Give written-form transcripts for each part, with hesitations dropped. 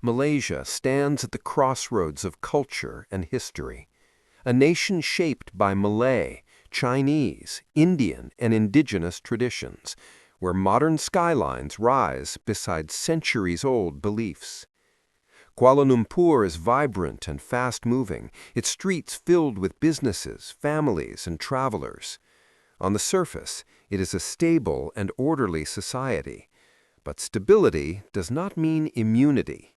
Malaysia stands at the crossroads of culture and history, a nation shaped by Malay, Chinese, Indian, and indigenous traditions, where modern skylines rise beside centuries-old beliefs. Kuala Lumpur is vibrant and fast-moving, its streets filled with businesses, families, and travelers. On the surface, it is a stable and orderly society, but stability does not mean immunity.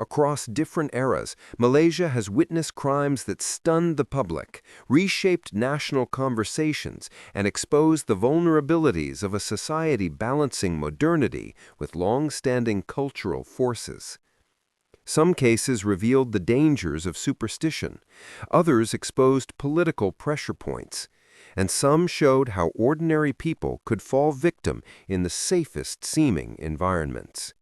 Across different eras, Malaysia has witnessed crimes that stunned the public, reshaped national conversations, and exposed the vulnerabilities of a society balancing modernity with long-standing cultural forces. Some cases revealed the dangers of superstition, others exposed political pressure points, and some showed how ordinary people could fall victim in the safest-seeming environments.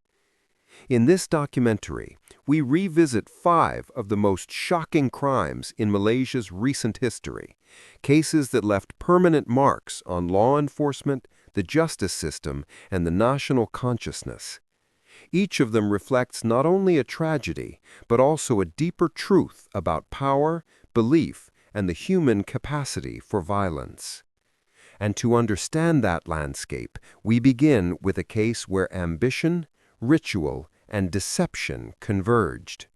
In this documentary, we revisit 5 of the most shocking crimes in Malaysia's recent history, cases that left permanent marks on law enforcement, the justice system, and the national consciousness. Each of them reflects not only a tragedy, but also a deeper truth about power, belief, and the human capacity for violence. And to understand that landscape, we begin with a case where ambition, ritual, and deception converged.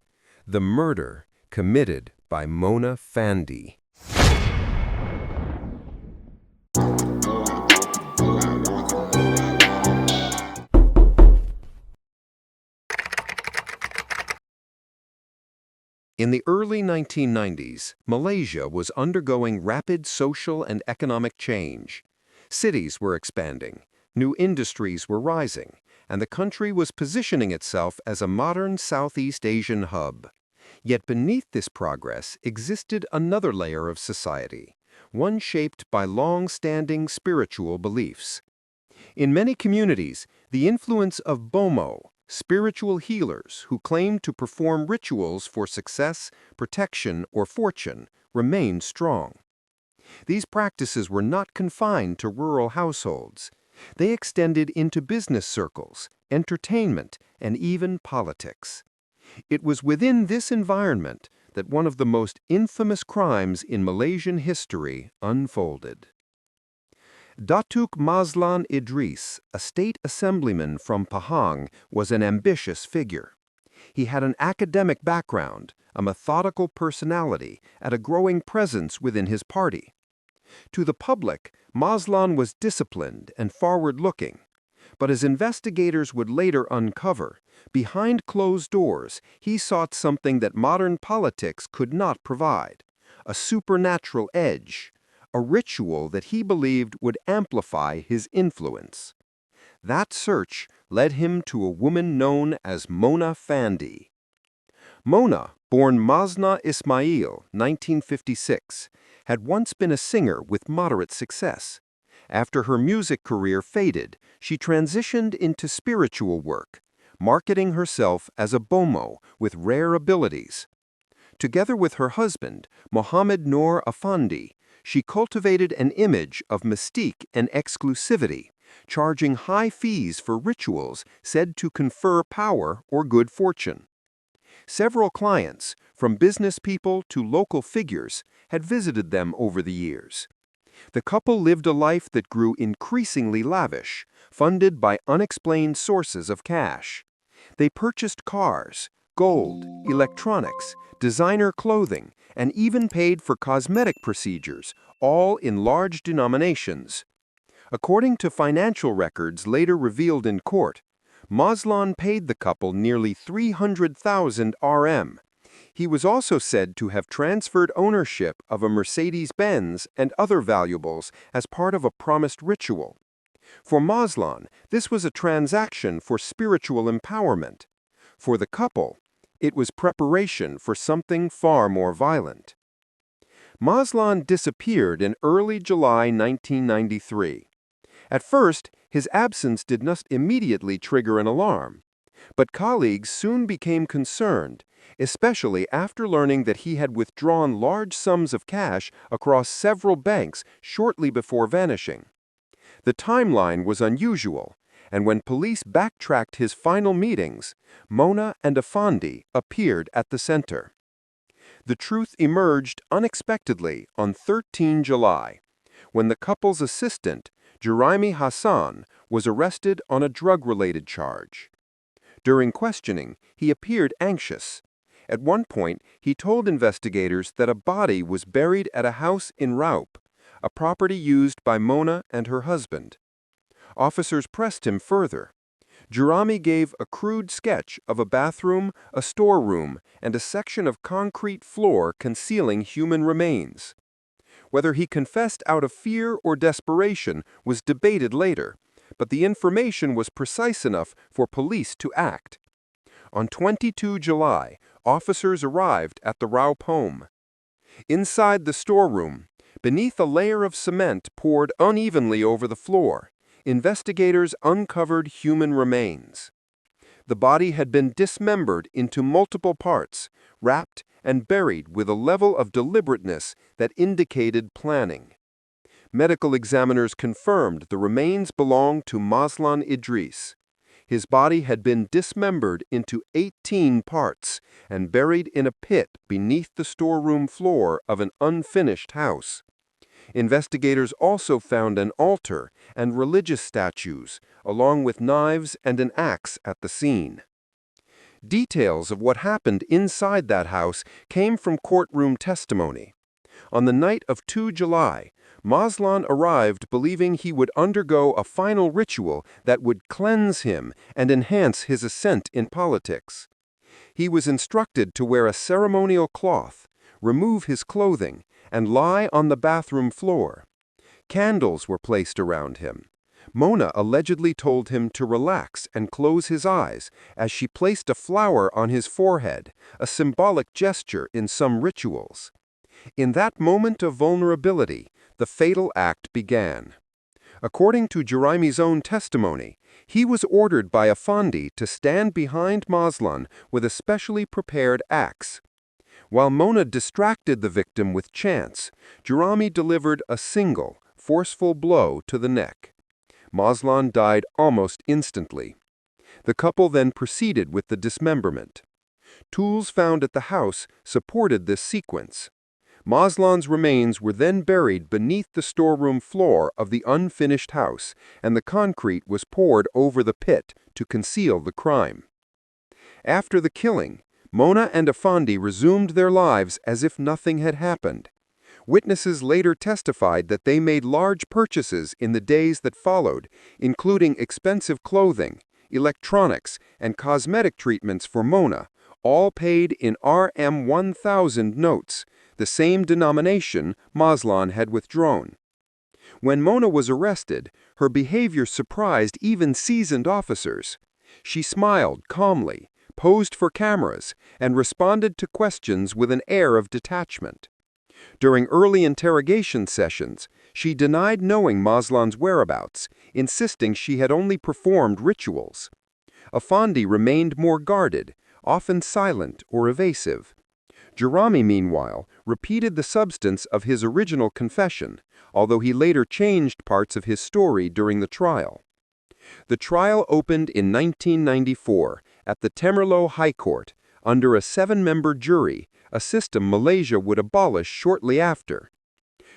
The murder committed by Mona Fandey. In the early 1990s, Malaysia was undergoing rapid social and economic change. Cities were expanding, new industries were rising, and the country was positioning itself as a modern Southeast Asian hub. Yet beneath this progress existed another layer of society, one shaped by long-standing spiritual beliefs. In many communities, the influence of Bomo, spiritual healers who claimed to perform rituals for success, protection, or fortune, remained strong. These practices were not confined to rural households. They extended into business circles, entertainment, and even politics. It was within this environment that one of the most infamous crimes in Malaysian history unfolded. Datuk Mazlan Idris, a state assemblyman from Pahang, was an ambitious figure. He had an academic background, a methodical personality, and a growing presence within his party. To the public, Mazlan was disciplined and forward-looking. But as investigators would later uncover, behind closed doors, he sought something that modern politics could not provide: a supernatural edge, a ritual that he believed would amplify his influence. That search led him to a woman known as Mona Fandey. Mona, born Masna Ismail, 1956, had once been a singer with moderate success. After her music career faded, she transitioned into spiritual work, marketing herself as a Bomo with rare abilities. Together with her husband, Muhammad Noor Afandi, she cultivated an image of mystique and exclusivity, charging high fees for rituals said to confer power or good fortune. Several clients, from business people to local figures, had visited them over the years. The couple lived a life that grew increasingly lavish, funded by unexplained sources of cash. They purchased cars, gold, electronics, designer clothing, and even paid for cosmetic procedures, all in large denominations. According to financial records later revealed in court, Mazlan paid the couple nearly 300,000 RM. He was also said to have transferred ownership of a Mercedes-Benz and other valuables as part of a promised ritual. For Mazlan, this was a transaction for spiritual empowerment. For the couple, it was preparation for something far more violent. Mazlan disappeared in early July 1993. At first, his absence did not immediately trigger an alarm. But colleagues soon became concerned, especially after learning that he had withdrawn large sums of cash across several banks shortly before vanishing. The timeline was unusual, and when police backtracked his final meetings, Mona and Fandey appeared at the center. The truth emerged unexpectedly on 13 July, when the couple's assistant, Juraimi Hassan, was arrested on a drug-related charge. During questioning, he appeared anxious. At one point, he told investigators that a body was buried at a house in Raup, a property used by Mona and her husband. Officers pressed him further. Juraimi gave a crude sketch of a bathroom, a storeroom, and a section of concrete floor concealing human remains. Whether he confessed out of fear or desperation was debated later, but the information was precise enough for police to act. On 22 July, officers arrived at the Raup home. Inside the storeroom, beneath a layer of cement poured unevenly over the floor, investigators uncovered human remains. The body had been dismembered into multiple parts, wrapped and buried with a level of deliberateness that indicated planning. Medical examiners confirmed the remains belonged to Mazlan Idris. His body had been dismembered into 18 parts and buried in a pit beneath the storeroom floor of an unfinished house. Investigators also found an altar and religious statues, along with knives and an axe at the scene. Details of what happened inside that house came from courtroom testimony. On the night of 2 July, Mazlan arrived believing he would undergo a final ritual that would cleanse him and enhance his ascent in politics. He was instructed to wear a ceremonial cloth, remove his clothing, and lie on the bathroom floor. Candles were placed around him. Mona allegedly told him to relax and close his eyes as she placed a flower on his forehead, a symbolic gesture in some rituals. In that moment of vulnerability, the fatal act began. According to Juraimi's own testimony, he was ordered by Fandey to stand behind Mazlan with a specially prepared axe. While Mona distracted the victim with chants, Juraimi delivered a single, forceful blow to the neck. Mazlan died almost instantly. The couple then proceeded with the dismemberment. Tools found at the house supported this sequence. Mazlan's remains were then buried beneath the storeroom floor of the unfinished house, and the concrete was poured over the pit to conceal the crime. After the killing, Mona and Fandey resumed their lives as if nothing had happened. Witnesses later testified that they made large purchases in the days that followed, including expensive clothing, electronics, and cosmetic treatments for Mona, all paid in RM1000 notes, the same denomination Mazlan had withdrawn. When Mona was arrested, her behavior surprised even seasoned officers. She smiled calmly, posed for cameras, and responded to questions with an air of detachment. During early interrogation sessions, she denied knowing Mazlan's whereabouts, insisting she had only performed rituals. Fandey remained more guarded, often silent or evasive. Juraimi, meanwhile, repeated the substance of his original confession, although he later changed parts of his story during the trial. The trial opened in 1994 at the Temerloh High Court under a 7-member jury, a system Malaysia would abolish shortly after.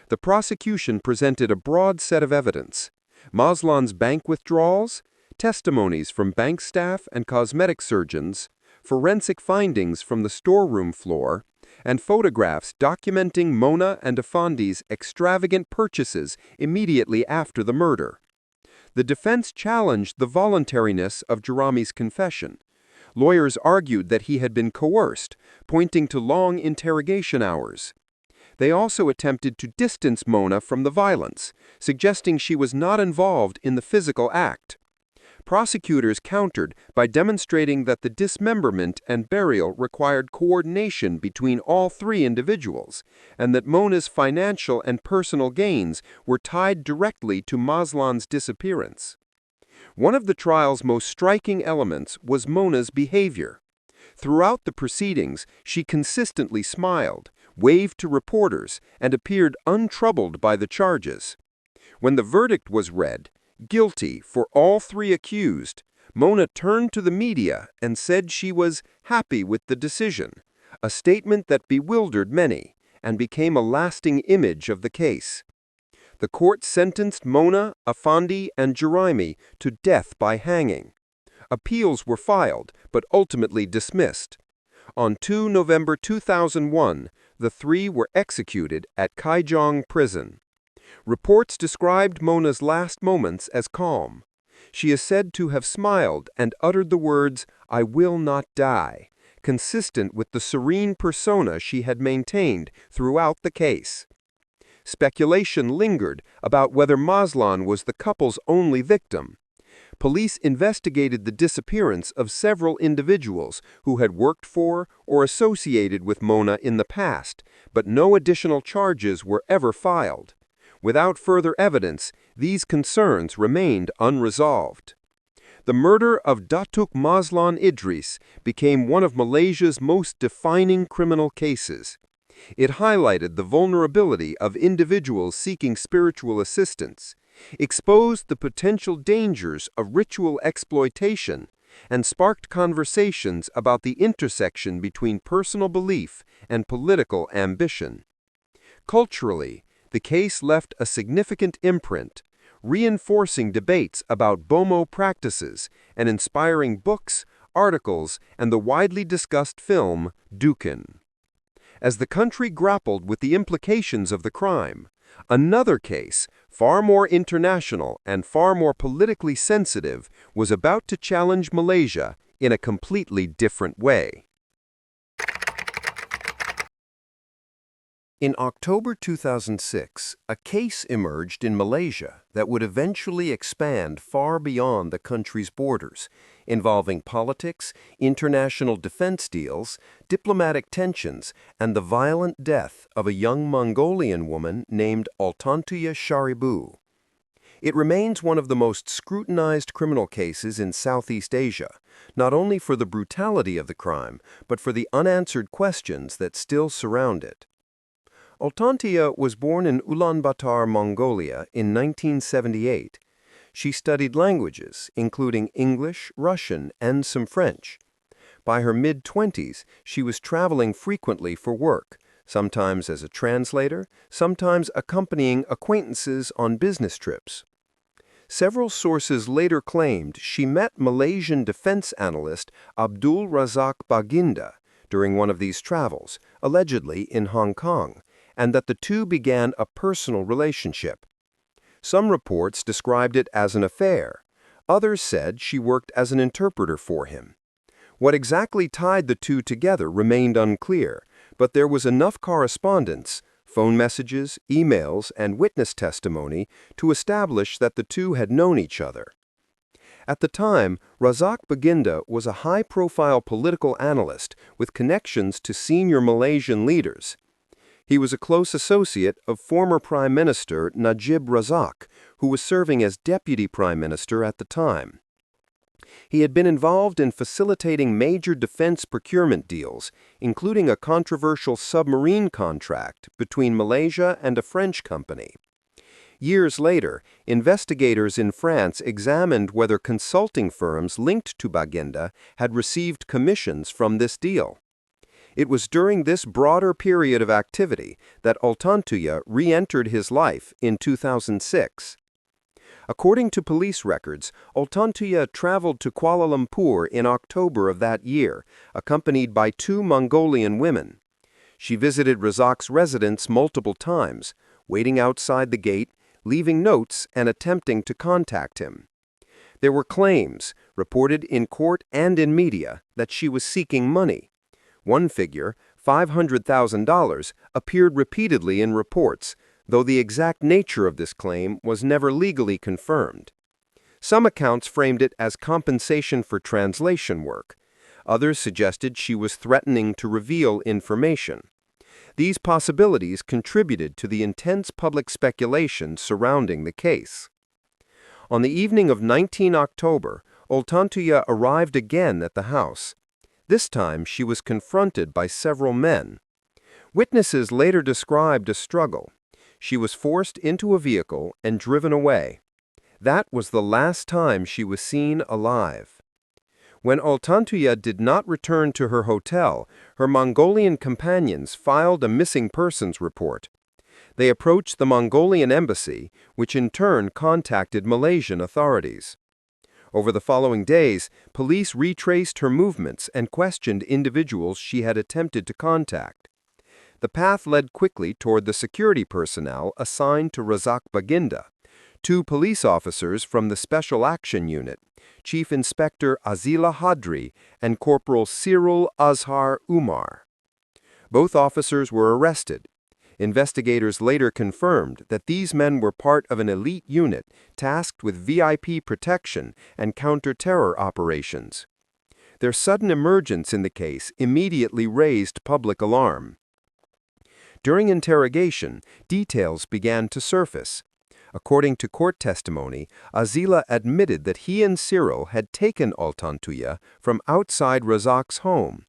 The prosecution presented a broad set of evidence: Mazlan's bank withdrawals, testimonies from bank staff and cosmetic surgeons, forensic findings from the storeroom floor, and photographs documenting Mona and Fandey's extravagant purchases immediately after the murder. The defense challenged the voluntariness of Juraimi's confession. Lawyers argued that he had been coerced, pointing to long interrogation hours. They also attempted to distance Mona from the violence, suggesting she was not involved in the physical act. Prosecutors countered by demonstrating that the dismemberment and burial required coordination between all 3 individuals, and that Mona's financial and personal gains were tied directly to Mazlan's disappearance. One of the trial's most striking elements was Mona's behavior. Throughout the proceedings, she consistently smiled, waved to reporters, and appeared untroubled by the charges. When the verdict was read, Guilty for all three accused, Mona turned to the media and said she was happy with the decision, a statement that bewildered many and became a lasting image of the case. The court sentenced Mona, Fandey, and Shaariibuu to death by hanging. Appeals were filed, but ultimately dismissed. On 2 November 2001, the three were executed at Kaijong Prison. Reports described Mona's last moments as calm. She is said to have smiled and uttered the words, "I will not die," consistent with the serene persona she had maintained throughout the case. Speculation lingered about whether Mazlan was the couple's only victim. Police investigated the disappearance of several individuals who had worked for or associated with Mona in the past, but no additional charges were ever filed. Without further evidence, these concerns remained unresolved. The murder of Datuk Mazlan Idris became one of Malaysia's most defining criminal cases. It highlighted the vulnerability of individuals seeking spiritual assistance, exposed the potential dangers of ritual exploitation, and sparked conversations about the intersection between personal belief and political ambition. Culturally, the case left a significant imprint, reinforcing debates about Bomo practices and inspiring books, articles, and the widely discussed film Dukan. As the country grappled with the implications of the crime, another case, far more international and far more politically sensitive, was about to challenge Malaysia in a completely different way. In October 2006, a case emerged in Malaysia that would eventually expand far beyond the country's borders, involving politics, international defense deals, diplomatic tensions, and the violent death of a young Mongolian woman named Altantuya Shaariibuu. It remains one of the most scrutinized criminal cases in Southeast Asia, not only for the brutality of the crime, but for the unanswered questions that still surround it. Altantuya was born in Ulaanbaatar, Mongolia in 1978. She studied languages, including English, Russian, and some French. By her mid-20s, she was traveling frequently for work, sometimes as a translator, sometimes accompanying acquaintances on business trips. Several sources later claimed she met Malaysian defense analyst Abdul Razak Baginda during one of these travels, allegedly in Hong Kong, and that the two began a personal relationship. Some reports described it as an affair. Others said she worked as an interpreter for him. What exactly tied the two together remained unclear, but there was enough correspondence, phone messages, emails, and witness testimony to establish that the two had known each other. At the time, Razak Baginda was a high-profile political analyst with connections to senior Malaysian leaders. He was a close associate of former Prime Minister Najib Razak, who was serving as Deputy Prime Minister at the time. He had been involved in facilitating major defense procurement deals, including a controversial submarine contract between Malaysia and a French company. Years later, investigators in France examined whether consulting firms linked to Baginda had received commissions from this deal. It was during this broader period of activity that Altantuya re-entered his life in 2006. According to police records, Altantuya traveled to Kuala Lumpur in October of that year, accompanied by two Mongolian women. She visited Razak's residence multiple times, waiting outside the gate, leaving notes, and attempting to contact him. There were claims, reported in court and in media, that she was seeking money. One figure, $500,000, appeared repeatedly in reports, though the exact nature of this claim was never legally confirmed. Some accounts framed it as compensation for translation work. Others suggested she was threatening to reveal information. These possibilities contributed to the intense public speculation surrounding the case. On the evening of 19 October, Altantuya arrived again at the house. This time, she was confronted by several men. Witnesses later described a struggle. She was forced into a vehicle and driven away. That was the last time she was seen alive. When Altantuya did not return to her hotel, her Mongolian companions filed a missing persons report. They approached the Mongolian embassy, which in turn contacted Malaysian authorities. Over the following days, police retraced her movements and questioned individuals she had attempted to contact. The path led quickly toward the security personnel assigned to Razak Baginda, two police officers from the Special Action Unit, Chief Inspector Azila Hadri and Corporal Cyril Azhar Umar. Both officers were arrested. Investigators later confirmed that these men were part of an elite unit tasked with VIP protection and counter-terror operations. Their sudden emergence in the case immediately raised public alarm. During interrogation, details began to surface. According to court testimony, Azila admitted that he and Cyril had taken Altantuya from outside Razak's home.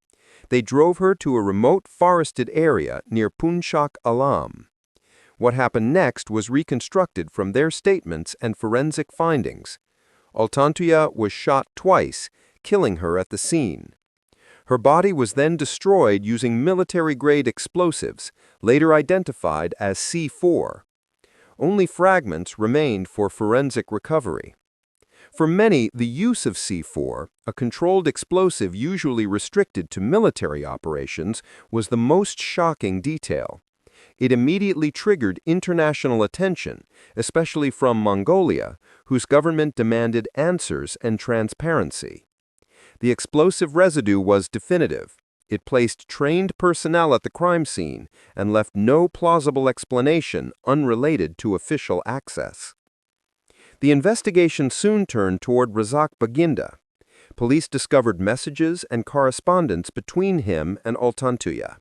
They drove her to a remote forested area near Puncak Alam. What happened next was reconstructed from their statements and forensic findings. Altantuya was shot twice, killing her at the scene. Her body was then destroyed using military-grade explosives, later identified as C4. Only fragments remained for forensic recovery. For many, the use of C4, a controlled explosive usually restricted to military operations, was the most shocking detail. It immediately triggered international attention, especially from Mongolia, whose government demanded answers and transparency. The explosive residue was definitive. It placed trained personnel at the crime scene and left no plausible explanation unrelated to official access. The investigation soon turned toward Razak Baginda. Police discovered messages and correspondence between him and Altantuya.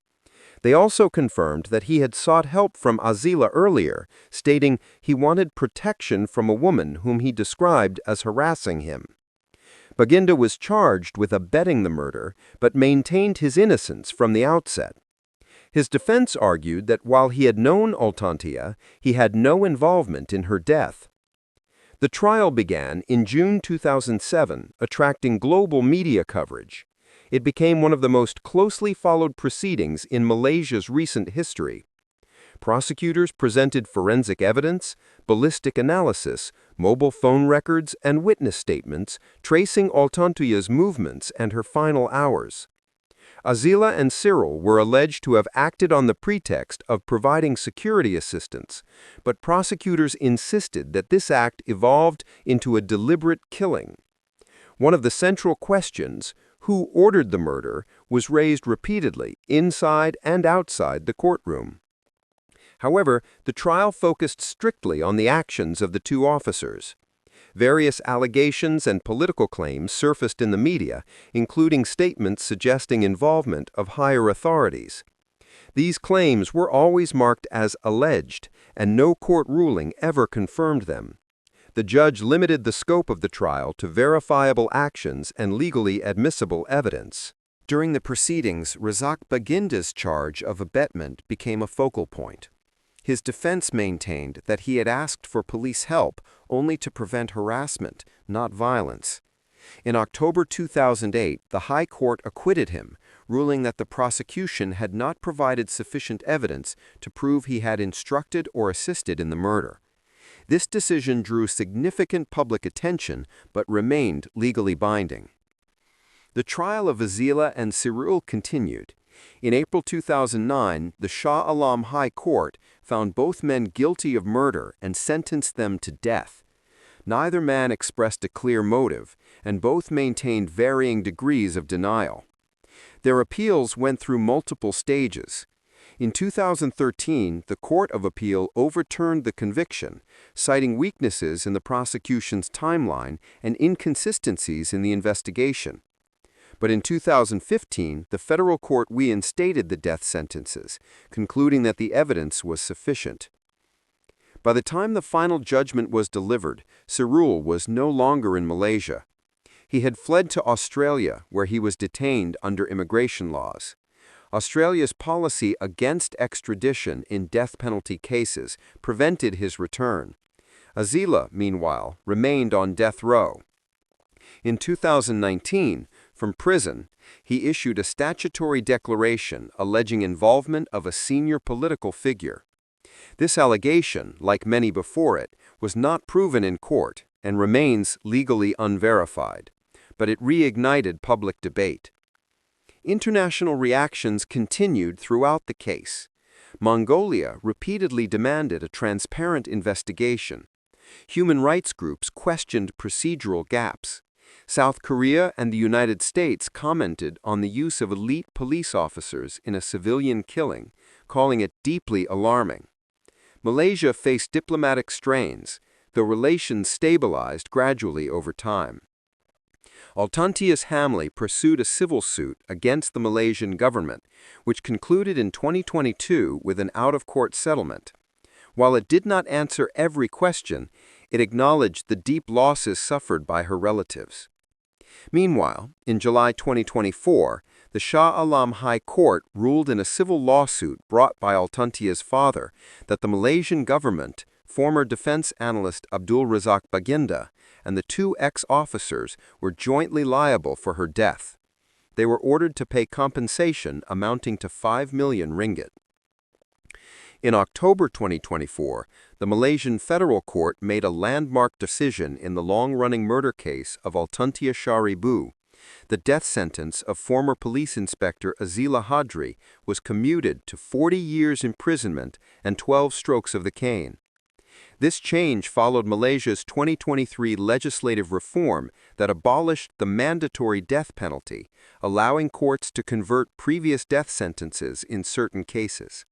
They also confirmed that he had sought help from Azila earlier, stating he wanted protection from a woman whom he described as harassing him. Baginda was charged with abetting the murder, but maintained his innocence from the outset. His defense argued that while he had known Altantuya, he had no involvement in her death. The trial began in June 2007, attracting global media coverage. It became one of the most closely followed proceedings in Malaysia's recent history. Prosecutors presented forensic evidence, ballistic analysis, mobile phone records, and witness statements tracing Altantuya's movements and her final hours. Azila and Cyril were alleged to have acted on the pretext of providing security assistance, but prosecutors insisted that this act evolved into a deliberate killing. One of the central questions, who ordered the murder, was raised repeatedly inside and outside the courtroom. However, the trial focused strictly on the actions of the two officers. Various allegations and political claims surfaced in the media, including statements suggesting involvement of higher authorities. These claims were always marked as alleged, and no court ruling ever confirmed them. The judge limited the scope of the trial to verifiable actions and legally admissible evidence. During the proceedings, Razak Baginda's charge of abetment became a focal point. His defense maintained that he had asked for police help only to prevent harassment, not violence. In October 2008, the High Court acquitted him, ruling that the prosecution had not provided sufficient evidence to prove he had instructed or assisted in the murder. This decision drew significant public attention but remained legally binding. The trial of Azila and Cyril continued. In April 2009, the Shah Alam High Court found both men guilty of murder and sentenced them to death. Neither man expressed a clear motive, and both maintained varying degrees of denial. Their appeals went through multiple stages. In 2013, the Court of Appeal overturned the conviction, citing weaknesses in the prosecution's timeline and inconsistencies in the investigation. But in 2015, the federal court reinstated the death sentences, concluding that the evidence was sufficient. By the time the final judgment was delivered, Cyril was no longer in Malaysia. He had fled to Australia, where he was detained under immigration laws. Australia's policy against extradition in death penalty cases prevented his return. Azila, meanwhile, remained on death row. In 2019, from prison, he issued a statutory declaration alleging involvement of a senior political figure. This allegation, like many before it, was not proven in court and remains legally unverified, but it reignited public debate. International reactions continued throughout the case. Mongolia repeatedly demanded a transparent investigation. Human rights groups questioned procedural gaps. South Korea and the United States commented on the use of elite police officers in a civilian killing, calling it deeply alarming. Malaysia faced diplomatic strains, though relations stabilized gradually over time. Altantuya Shaariibuu pursued a civil suit against the Malaysian government, which concluded in 2022 with an out-of-court settlement. While it did not answer every question, it acknowledged the deep losses suffered by her relatives. Meanwhile, in July 2024, the Shah Alam High Court ruled in a civil lawsuit brought by Altantuya's father that the Malaysian government, former defense analyst Abdul Razak Baginda, and the two ex-officers were jointly liable for her death. They were ordered to pay compensation amounting to 5 million ringgit. In October 2024, the Malaysian Federal Court made a landmark decision in the long-running murder case of Altantuya Shaariibuu. The death sentence of former police inspector Azila Hadri was commuted to 40 years imprisonment and 12 strokes of the cane. This change followed Malaysia's 2023 legislative reform that abolished the mandatory death penalty, allowing courts to convert previous death sentences in certain cases.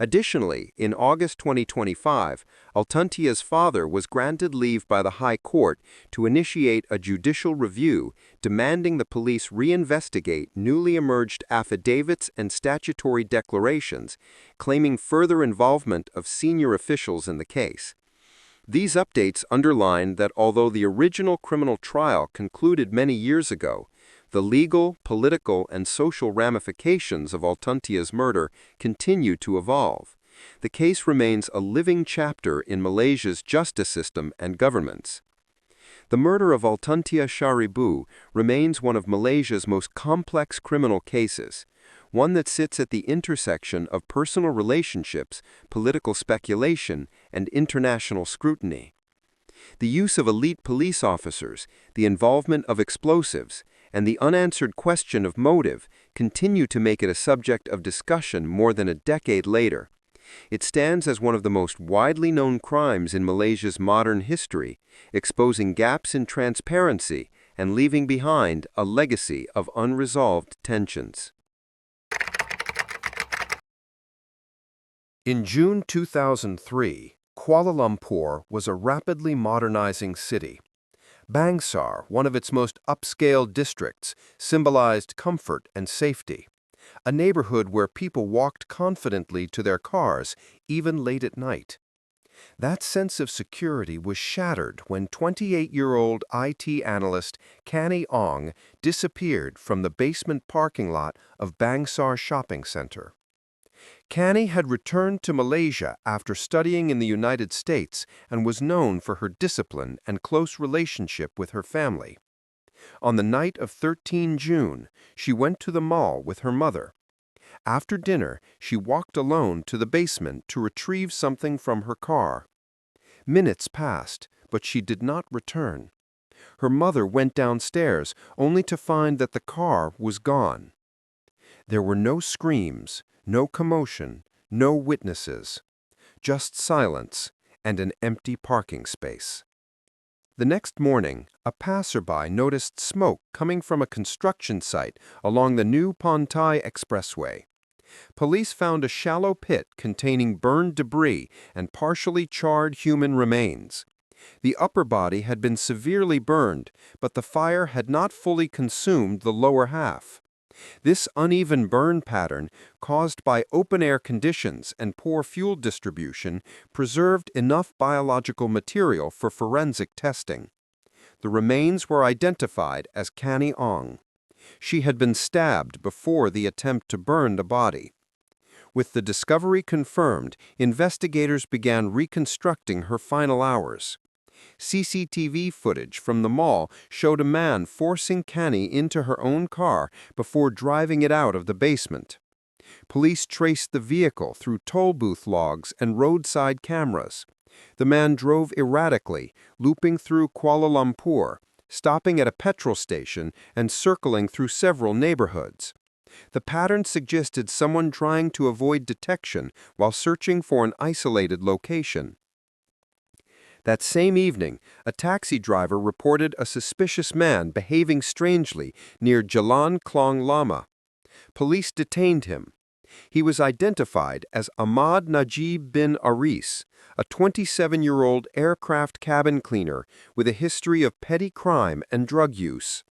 Additionally, in August 2025, Altantuya's father was granted leave by the High Court to initiate a judicial review demanding the police reinvestigate newly emerged affidavits and statutory declarations, claiming further involvement of senior officials in the case. These updates underline that although the original criminal trial concluded many years ago, the legal, political, and social ramifications of Altantuya's murder continue to evolve. The case remains a living chapter in Malaysia's justice system and governments. The murder of Altantuya Shaariibuu remains one of Malaysia's most complex criminal cases, one that sits at the intersection of personal relationships, political speculation, and international scrutiny. The use of elite police officers, the involvement of explosives, and the unanswered question of motive continue to make it a subject of discussion more than a decade later. It stands as one of the most widely known crimes in Malaysia's modern history, exposing gaps in transparency and leaving behind a legacy of unresolved tensions. In June 2003, Kuala Lumpur was a rapidly modernizing city. Bangsar, one of its most upscale districts, symbolized comfort and safety, a neighborhood where people walked confidently to their cars, even late at night. That sense of security was shattered when 28-year-old IT analyst Canny Ong disappeared from the basement parking lot of Bangsar Shopping Center. Canny had returned to Malaysia after studying in the United States and was known for her discipline and close relationship with her family. On the night of 13 June, she went to the mall with her mother. After dinner, she walked alone to the basement to retrieve something from her car. Minutes passed, but she did not return. Her mother went downstairs, only to find that the car was gone. There were no screams, no commotion, no witnesses, just silence and an empty parking space. The next morning, a passerby noticed smoke coming from a construction site along the new Pantai Expressway. Police found a shallow pit containing burned debris and partially charred human remains. The upper body had been severely burned, but the fire had not fully consumed the lower half. This uneven burn pattern, caused by open-air conditions and poor fuel distribution, preserved enough biological material for forensic testing. The remains were identified as Canny Ong. She had been stabbed before the attempt to burn the body. With the discovery confirmed, investigators began reconstructing her final hours. CCTV footage from the mall showed a man forcing Canny into her own car before driving it out of the basement. Police traced the vehicle through toll booth logs and roadside cameras. The man drove erratically, looping through Kuala Lumpur, stopping at a petrol station and circling through several neighborhoods. The pattern suggested someone trying to avoid detection while searching for an isolated location. That same evening, a taxi driver reported a suspicious man behaving strangely near Jalan Klong Lama. Police detained him. He was identified as Ahmad Najib bin Aris, a 27-year-old aircraft cabin cleaner with a history of petty crime and drug use.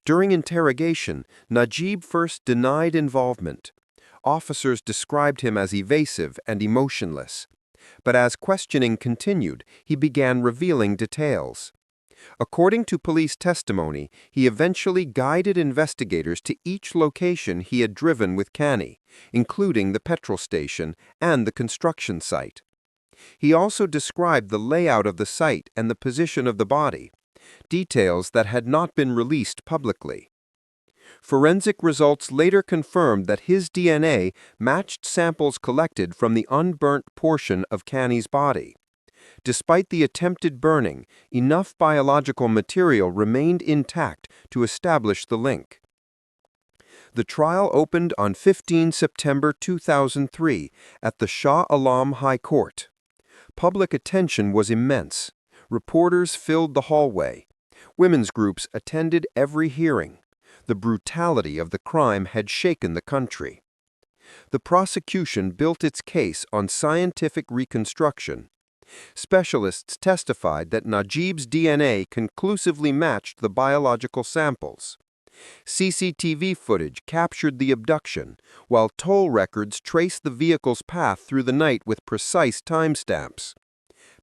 During interrogation, Najib first denied involvement. Officers described him as evasive and emotionless. But as questioning continued, he began revealing details. According to police testimony, he eventually guided investigators to each location he had driven with Canny, including the petrol station and the construction site. He also described the layout of the site and the position of the body, details that had not been released publicly. Forensic results later confirmed that his DNA matched samples collected from the unburnt portion of Canny's body. Despite the attempted burning, enough biological material remained intact to establish the link. The trial opened on 15 September 2003 at the Shah Alam High Court. Public attention was immense. Reporters filled the hallway. Women's groups attended every hearing. The brutality of the crime had shaken the country. The prosecution built its case on scientific reconstruction. Specialists testified that Najib's DNA conclusively matched the biological samples. CCTV footage captured the abduction, while toll records traced the vehicle's path through the night with precise timestamps.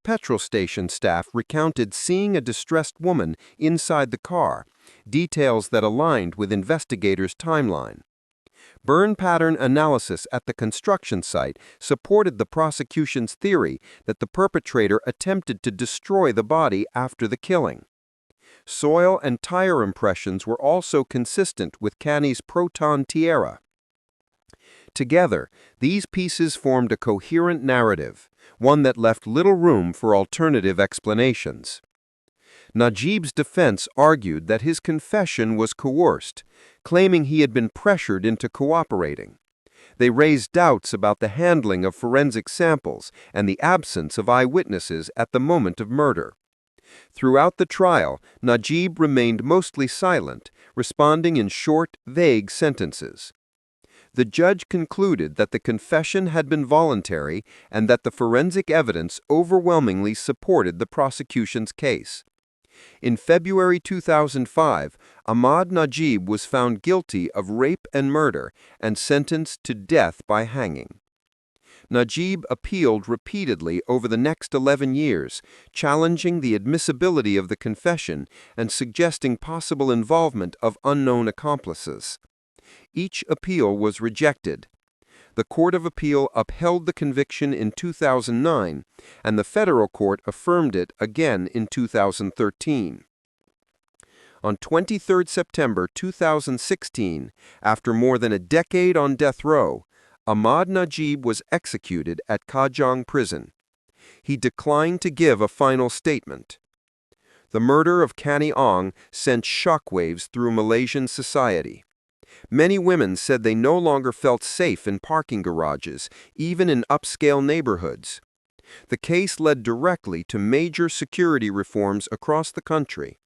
Petrol station staff recounted seeing a distressed woman inside the car, details that aligned with investigators' timeline. Burn pattern analysis at the construction site supported the prosecution's theory that the perpetrator attempted to destroy the body after the killing. Soil and tire impressions were also consistent with Canny's proton tiara. Together, these pieces formed a coherent narrative, one that left little room for alternative explanations. Najib's defense argued that his confession was coerced, claiming he had been pressured into cooperating. They raised doubts about the handling of forensic samples and the absence of eyewitnesses at the moment of murder. Throughout the trial, Najib remained mostly silent, responding in short, vague sentences. The judge concluded that the confession had been voluntary and that the forensic evidence overwhelmingly supported the prosecution's case. In February 2005, Ahmad Najib was found guilty of rape and murder and sentenced to death by hanging. Najib appealed repeatedly over the next 11 years, challenging the admissibility of the confession and suggesting possible involvement of unknown accomplices. Each appeal was rejected. The Court of Appeal upheld the conviction in 2009, and the federal court affirmed it again in 2013. On 23 September 2016, after more than a decade on death row, Ahmad Najib was executed at Kajang Prison. He declined to give a final statement. The murder of Canny Ong sent shockwaves through Malaysian society. Many women said they no longer felt safe in parking garages, even in upscale neighborhoods. The case led directly to major security reforms across the country.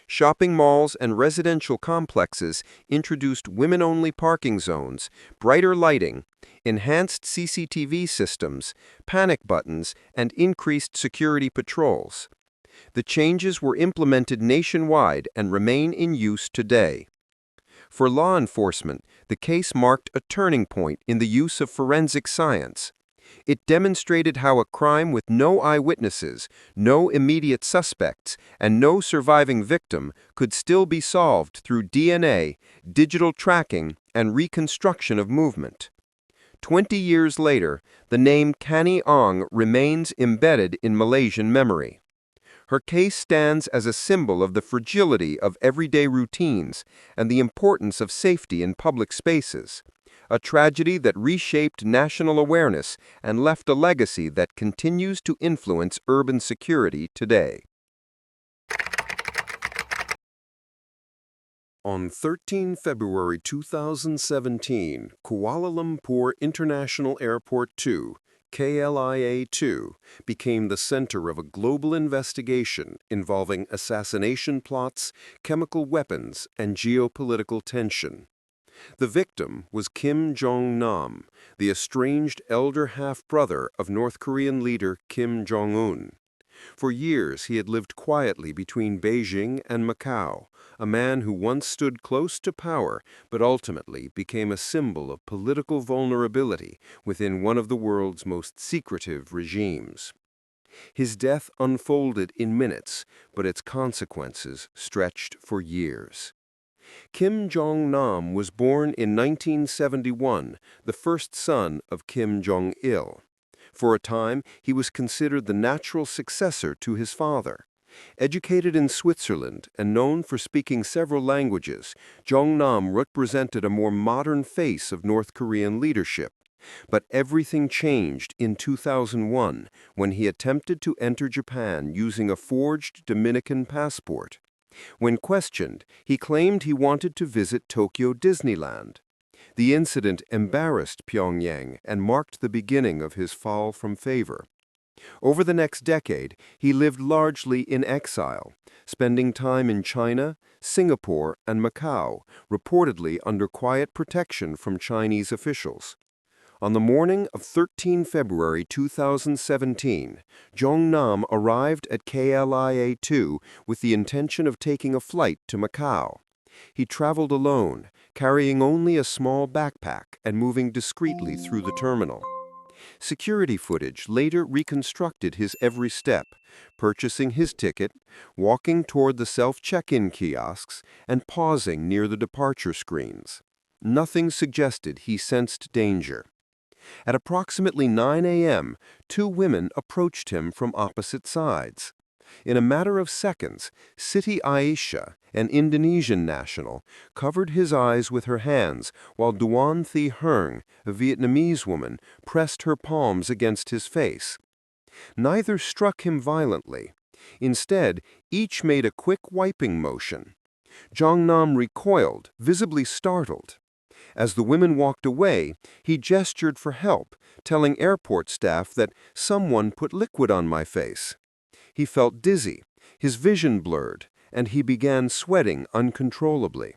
Shopping malls and residential complexes introduced women-only parking zones, brighter lighting, enhanced CCTV systems, panic buttons, and increased security patrols. The changes were implemented nationwide and remain in use today. For law enforcement, the case marked a turning point in the use of forensic science. It demonstrated how a crime with no eyewitnesses, no immediate suspects, and no surviving victim could still be solved through DNA, digital tracking, and reconstruction of movement. 20 years later, the name Canny Ong remains embedded in Malaysian memory. Her case stands as a symbol of the fragility of everyday routines and the importance of safety in public spaces, a tragedy that reshaped national awareness and left a legacy that continues to influence urban security today. On 13 February 2017, Kuala Lumpur International Airport 2, KLIA-2, became the center of a global investigation involving assassination plots, chemical weapons, and geopolitical tension. The victim was Kim Jong-nam, the estranged elder half-brother of North Korean leader Kim Jong-un. For years, he had lived quietly between Beijing and Macau, a man who once stood close to power but ultimately became a symbol of political vulnerability within one of the world's most secretive regimes. His death unfolded in minutes, but its consequences stretched for years. Kim Jong-nam was born in 1971, the first son of Kim Jong-il. For a time, he was considered the natural successor to his father. Educated in Switzerland and known for speaking several languages, Jong-nam represented a more modern face of North Korean leadership. But everything changed in 2001 when he attempted to enter Japan using a forged Dominican passport. When questioned, he claimed he wanted to visit Tokyo Disneyland. The incident embarrassed Pyongyang and marked the beginning of his fall from favor. Over the next decade, he lived largely in exile, spending time in China, Singapore, and Macau, reportedly under quiet protection from Chinese officials. On the morning of 13 February 2017, Jong-nam arrived at KLIA-2 with the intention of taking a flight to Macau. He traveled alone, carrying only a small backpack and moving discreetly through the terminal. Security footage later reconstructed his every step, purchasing his ticket, walking toward the self-check-in kiosks, and pausing near the departure screens. Nothing suggested he sensed danger. At approximately 9 a.m., two women approached him from opposite sides. In a matter of seconds, Siti Aisyah, an Indonesian national, covered his eyes with her hands while Duan Thi Hung, a Vietnamese woman, pressed her palms against his face. Neither struck him violently. Instead, each made a quick wiping motion. Jong-nam recoiled, visibly startled. As the women walked away, he gestured for help, telling airport staff that someone put liquid on my face. He felt dizzy, his vision blurred, and he began sweating uncontrollably.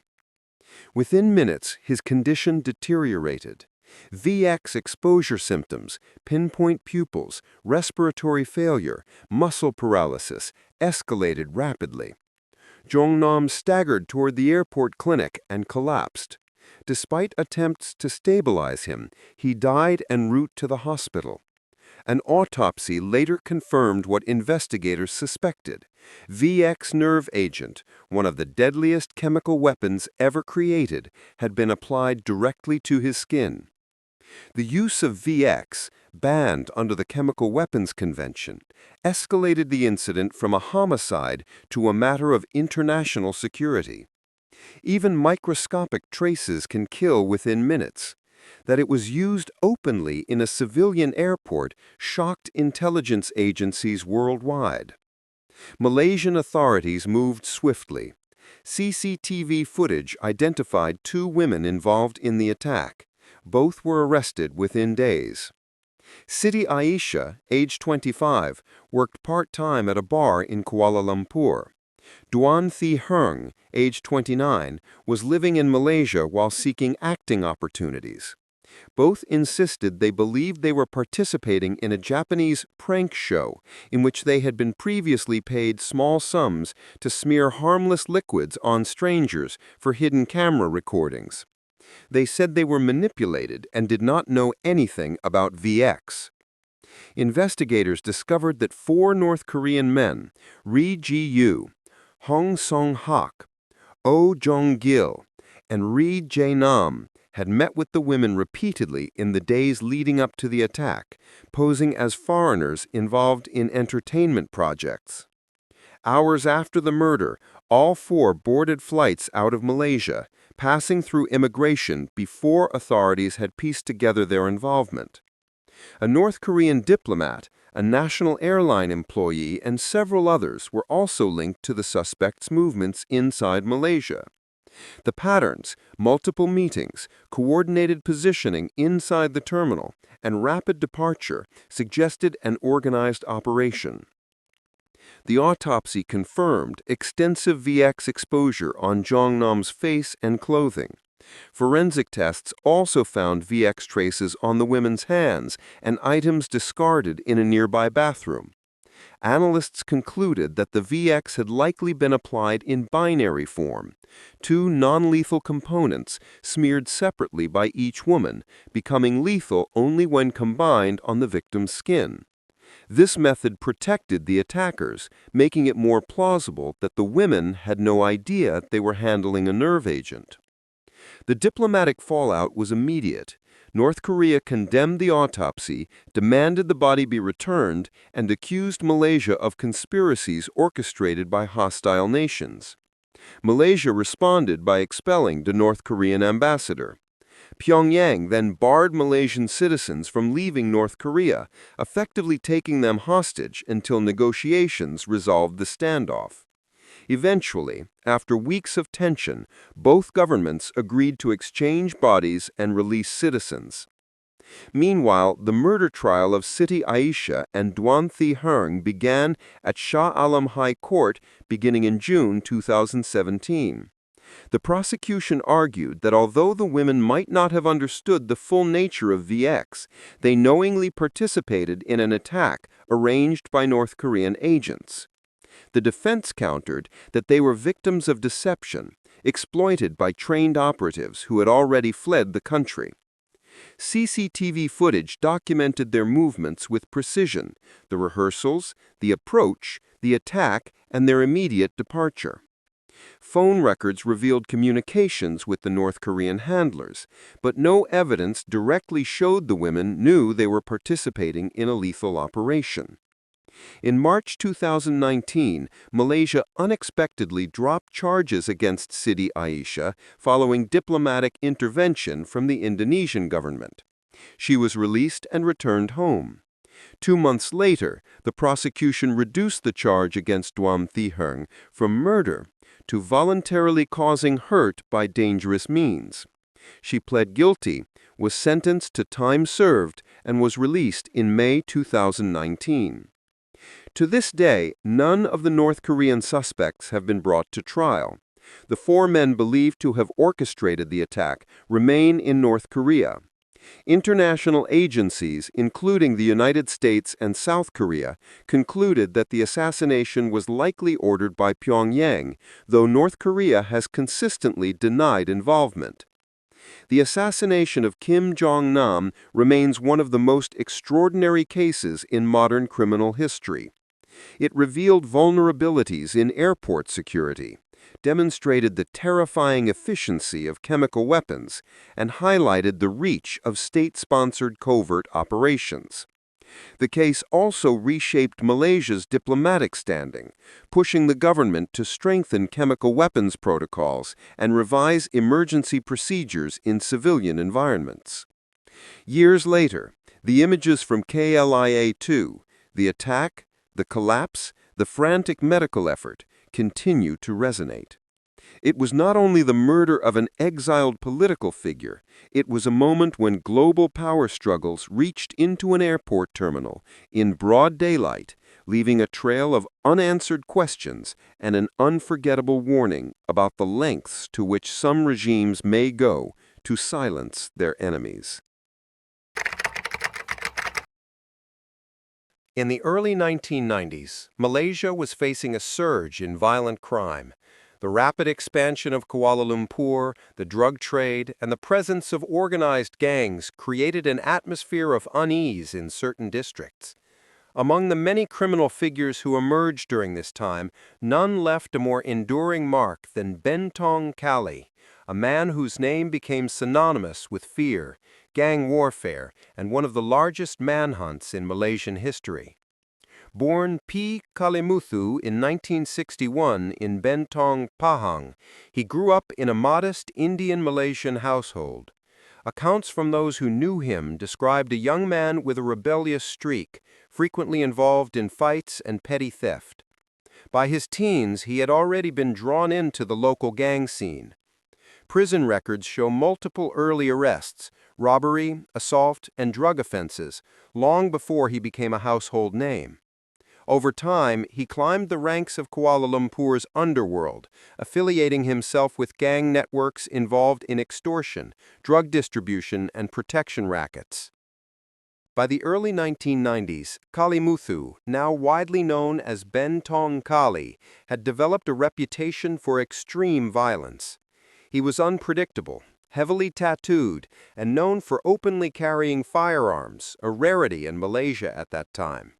Within minutes, his condition deteriorated. VX exposure symptoms, pinpoint pupils, respiratory failure, muscle paralysis escalated rapidly. Jong-nam staggered toward the airport clinic and collapsed. Despite attempts to stabilize him, he died en route to the hospital. An autopsy later confirmed what investigators suspected. VX nerve agent, one of the deadliest chemical weapons ever created, had been applied directly to his skin. The use of VX, banned under the Chemical Weapons Convention, escalated the incident from a homicide to a matter of international security. Even microscopic traces can kill within minutes. That it was used openly in a civilian airport shocked intelligence agencies worldwide. Malaysian authorities moved swiftly. CCTV footage identified two women involved in the attack. Both were arrested within days. Siti Aisyah, age 25, worked part-time at a bar in Kuala Lumpur. Duan Thi Hung, age 29, was living in Malaysia while seeking acting opportunities. Both insisted they believed they were participating in a Japanese prank show in which they had been previously paid small sums to smear harmless liquids on strangers for hidden camera recordings. They said they were manipulated and did not know anything about VX. Investigators discovered that 4 North Korean men, Ri Ji-yu, Hong Song-hak, Oh Jong-gil, and Ri Jae-nam, had met with the women repeatedly in the days leading up to the attack, posing as foreigners involved in entertainment projects. Hours after the murder, all four boarded flights out of Malaysia, passing through immigration before authorities had pieced together their involvement. A North Korean diplomat, a national airline employee, and several others were also linked to the suspects' movements inside Malaysia. The patterns, multiple meetings, coordinated positioning inside the terminal, and rapid departure suggested an organized operation. The autopsy confirmed extensive VX exposure on Jong-nam's face and clothing. Forensic tests also found VX traces on the women's hands and items discarded in a nearby bathroom. Analysts concluded that the VX had likely been applied in binary form, two non-lethal components smeared separately by each woman, becoming lethal only when combined on the victim's skin. This method protected the attackers, making it more plausible that the women had no idea they were handling a nerve agent. The diplomatic fallout was immediate. North Korea condemned the autopsy, demanded the body be returned, and accused Malaysia of conspiracies orchestrated by hostile nations. Malaysia responded by expelling the North Korean ambassador. Pyongyang then barred Malaysian citizens from leaving North Korea, effectively taking them hostage until negotiations resolved the standoff. Eventually, after weeks of tension, both governments agreed to exchange bodies and release citizens. Meanwhile, the murder trial of Siti Aisha and Duan Thi Hung began at Shah Alam High Court beginning in June 2017. The prosecution argued that although the women might not have understood the full nature of VX, they knowingly participated in an attack arranged by North Korean agents. The defense countered that they were victims of deception, exploited by trained operatives who had already fled the country. CCTV footage documented their movements with precision, the rehearsals, the approach, the attack, and their immediate departure. Phone records revealed communications with the North Korean handlers, but no evidence directly showed the women knew they were participating in a lethal operation. In March 2019, Malaysia unexpectedly dropped charges against Siti Aisha following diplomatic intervention from the Indonesian government. She was released and returned home. 2 months later, the prosecution reduced the charge against Duan Thi Hung from murder to voluntarily causing hurt by dangerous means. She pled guilty, was sentenced to time served, and was released in May 2019. To this day, none of the North Korean suspects have been brought to trial. The 4 men believed to have orchestrated the attack remain in North Korea. International agencies, including the United States and South Korea, concluded that the assassination was likely ordered by Pyongyang, though North Korea has consistently denied involvement. The assassination of Kim Jong-nam remains one of the most extraordinary cases in modern criminal history. It revealed vulnerabilities in airport security, demonstrated the terrifying efficiency of chemical weapons, and highlighted the reach of state-sponsored covert operations. The case also reshaped Malaysia's diplomatic standing, pushing the government to strengthen chemical weapons protocols and revise emergency procedures in civilian environments. Years later, the images from KLIA-2, the attack, the collapse, the frantic medical effort, continue to resonate. It was not only the murder of an exiled political figure, it was a moment when global power struggles reached into an airport terminal in broad daylight, leaving a trail of unanswered questions and an unforgettable warning about the lengths to which some regimes may go to silence their enemies. In the early 1990s, Malaysia was facing a surge in violent crime. The rapid expansion of Kuala Lumpur, the drug trade, and the presence of organized gangs created an atmosphere of unease in certain districts. Among the many criminal figures who emerged during this time, none left a more enduring mark than Bentong Kali, a man whose name became synonymous with fear, gang warfare, and one of the largest manhunts in Malaysian history. Born P. Kalimuthu in 1961 in Bentong, Pahang, he grew up in a modest Indian-Malaysian household. Accounts from those who knew him described a young man with a rebellious streak, frequently involved in fights and petty theft. By his teens, he had already been drawn into the local gang scene. Prison records show multiple early arrests, robbery, assault, and drug offenses, long before he became a household name. Over time, he climbed the ranks of Kuala Lumpur's underworld, affiliating himself with gang networks involved in extortion, drug distribution, and protection rackets. By the early 1990s, Kalimuthu, now widely known as Bentong Kali, had developed a reputation for extreme violence. He was unpredictable, heavily tattooed, and known for openly carrying firearms, a rarity in Malaysia at that time.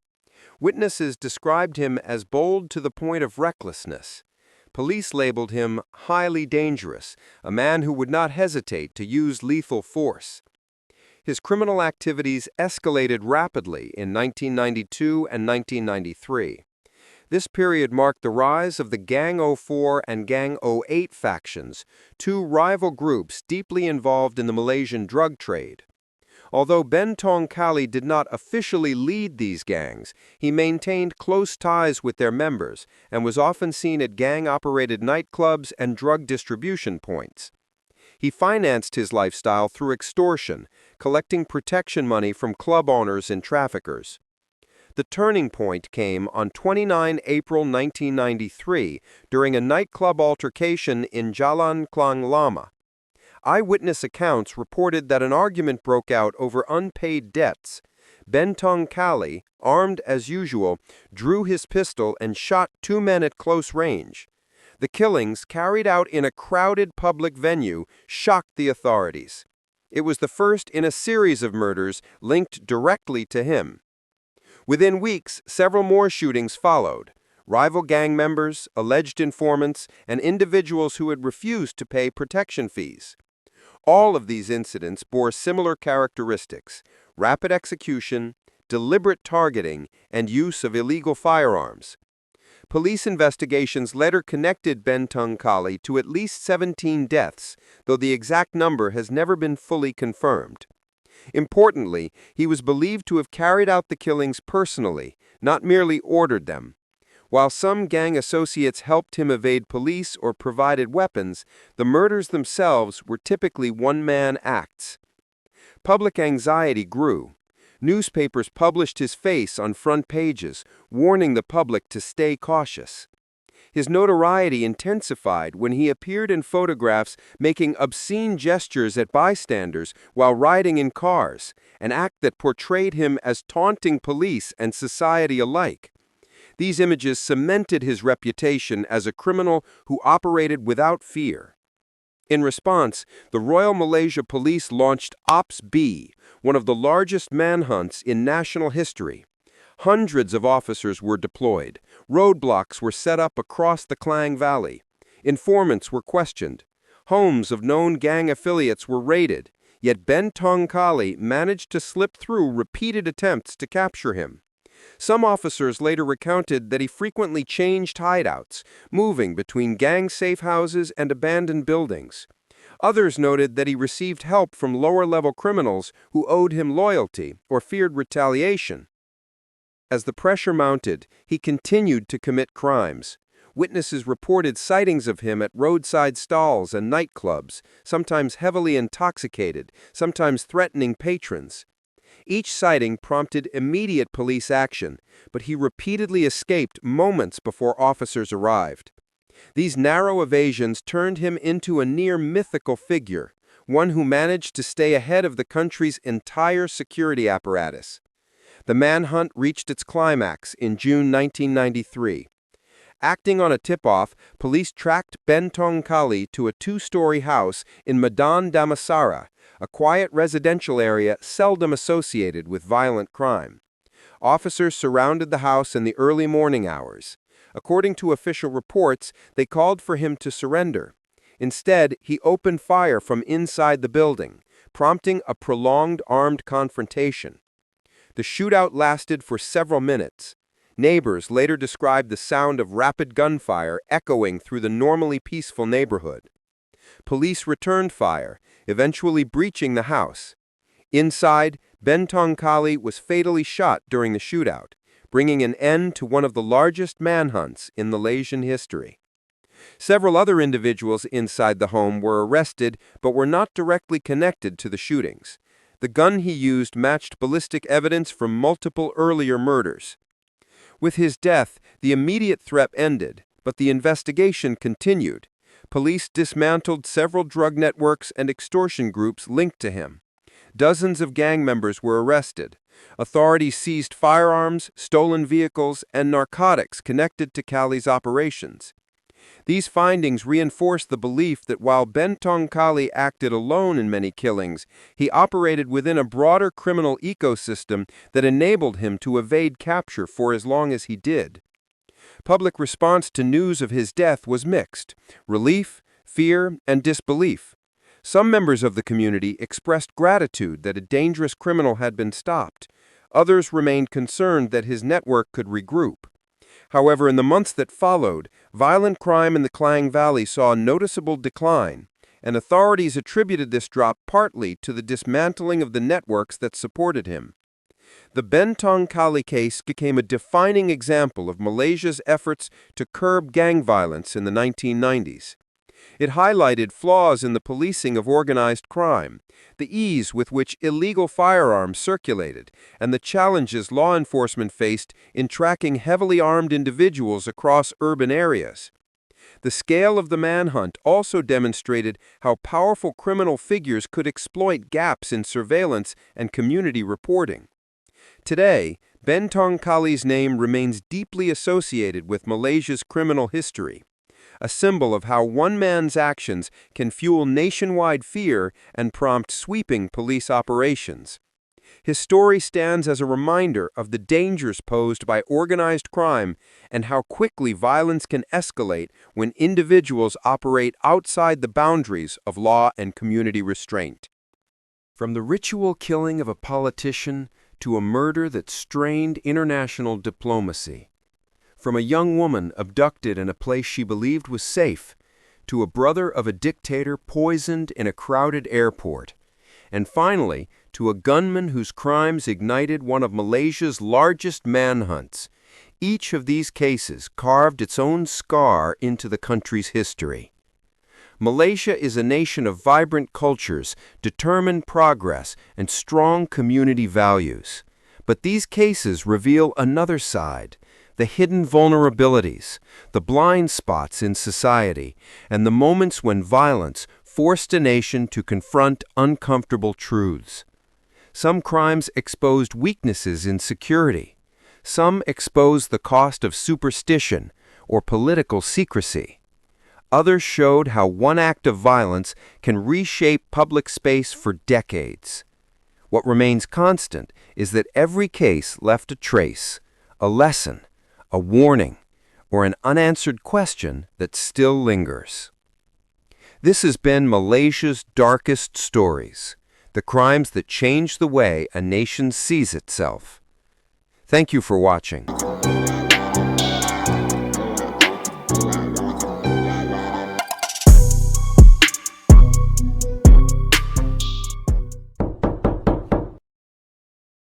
Witnesses described him as bold to the point of recklessness. Police labeled him highly dangerous, a man who would not hesitate to use lethal force. His criminal activities escalated rapidly in 1992 and 1993. This period marked the rise of the Gang 04 and Gang 08 factions, two rival groups deeply involved in the Malaysian drug trade. Although Bentong Kali did not officially lead these gangs, he maintained close ties with their members and was often seen at gang-operated nightclubs and drug distribution points. He financed his lifestyle through extortion, collecting protection money from club owners and traffickers. The turning point came on 29 April 1993 during a nightclub altercation in Jalan Klang Lama. Eyewitness accounts reported that an argument broke out over unpaid debts. Bentong Kali, armed as usual, drew his pistol and shot two men at close range. The killings, carried out in a crowded public venue, shocked the authorities. It was the first in a series of murders linked directly to him. Within weeks, several more shootings followed. Rival gang members, alleged informants, and individuals who had refused to pay protection fees. All of these incidents bore similar characteristics: rapid execution, deliberate targeting, and use of illegal firearms. Police investigations later connected Bentong Kali to at least 17 deaths, though the exact number has never been fully confirmed. Importantly, he was believed to have carried out the killings personally, not merely ordered them. While some gang associates helped him evade police or provided weapons, the murders themselves were typically one-man acts. Public anxiety grew. Newspapers published his face on front pages, warning the public to stay cautious. His notoriety intensified when he appeared in photographs making obscene gestures at bystanders while riding in cars, an act that portrayed him as taunting police and society alike. These images cemented his reputation as a criminal who operated without fear. In response, the Royal Malaysia Police launched Ops B, one of the largest manhunts in national history. Hundreds of officers were deployed. Roadblocks were set up across the Klang Valley. Informants were questioned. Homes of known gang affiliates were raided, yet Bentong Kali managed to slip through repeated attempts to capture him. Some officers later recounted that he frequently changed hideouts, moving between gang safe houses and abandoned buildings. Others noted that he received help from lower-level criminals who owed him loyalty or feared retaliation. As the pressure mounted, he continued to commit crimes. Witnesses reported sightings of him at roadside stalls and nightclubs, sometimes heavily intoxicated, sometimes threatening patrons. Each sighting prompted immediate police action, but he repeatedly escaped moments before officers arrived. These narrow evasions turned him into a near-mythical figure, one who managed to stay ahead of the country's entire security apparatus. The manhunt reached its climax in June 1993. Acting on a tip-off, police tracked Bentong Kali to a two-story house in Medan Damansara, a quiet residential area seldom associated with violent crime. Officers surrounded the house in the early morning hours. According to official reports, they called for him to surrender. Instead, he opened fire from inside the building, prompting a prolonged armed confrontation. The shootout lasted for several minutes. Neighbors later described the sound of rapid gunfire echoing through the normally peaceful neighborhood. Police returned fire, eventually breaching the house. Inside, Bentong Kali was fatally shot during the shootout, bringing an end to one of the largest manhunts in Malaysian history. Several other individuals inside the home were arrested but were not directly connected to the shootings. The gun he used matched ballistic evidence from multiple earlier murders. With his death, the immediate threat ended, but the investigation continued. Police dismantled several drug networks and extortion groups linked to him. Dozens of gang members were arrested. Authorities seized firearms, stolen vehicles, and narcotics connected to Kali's operations. These findings reinforce the belief that while Bentong Kali acted alone in many killings, he operated within a broader criminal ecosystem that enabled him to evade capture for as long as he did. Public response to news of his death was mixed: relief, fear, and disbelief. Some members of the community expressed gratitude that a dangerous criminal had been stopped. Others remained concerned that his network could regroup. However, in the months that followed, violent crime in the Klang Valley saw a noticeable decline, and authorities attributed this drop partly to the dismantling of the networks that supported him. The Bentong Kali case became a defining example of Malaysia's efforts to curb gang violence in the 1990s. It highlighted flaws in the policing of organized crime, the ease with which illegal firearms circulated, and the challenges law enforcement faced in tracking heavily armed individuals across urban areas. The scale of the manhunt also demonstrated how powerful criminal figures could exploit gaps in surveillance and community reporting. Today, Bentong Kali's name remains deeply associated with Malaysia's criminal history, a symbol of how one man's actions can fuel nationwide fear and prompt sweeping police operations. His story stands as a reminder of the dangers posed by organized crime and how quickly violence can escalate when individuals operate outside the boundaries of law and community restraint. From the ritual killing of a politician to a murder that strained international diplomacy, from a young woman abducted in a place she believed was safe, to a brother of a dictator poisoned in a crowded airport, and finally to a gunman whose crimes ignited one of Malaysia's largest manhunts, each of these cases carved its own scar into the country's history. Malaysia is a nation of vibrant cultures, determined progress, and strong community values. But these cases reveal another side: the hidden vulnerabilities, the blind spots in society, and the moments when violence forced a nation to confront uncomfortable truths. Some crimes exposed weaknesses in security. Some exposed the cost of superstition or political secrecy. Others showed how one act of violence can reshape public space for decades. What remains constant is that every case left a trace, a lesson, a warning, or an unanswered question that still lingers. This has been Malaysia's Darkest Stories, the crimes that change the way a nation sees itself. Thank you for watching.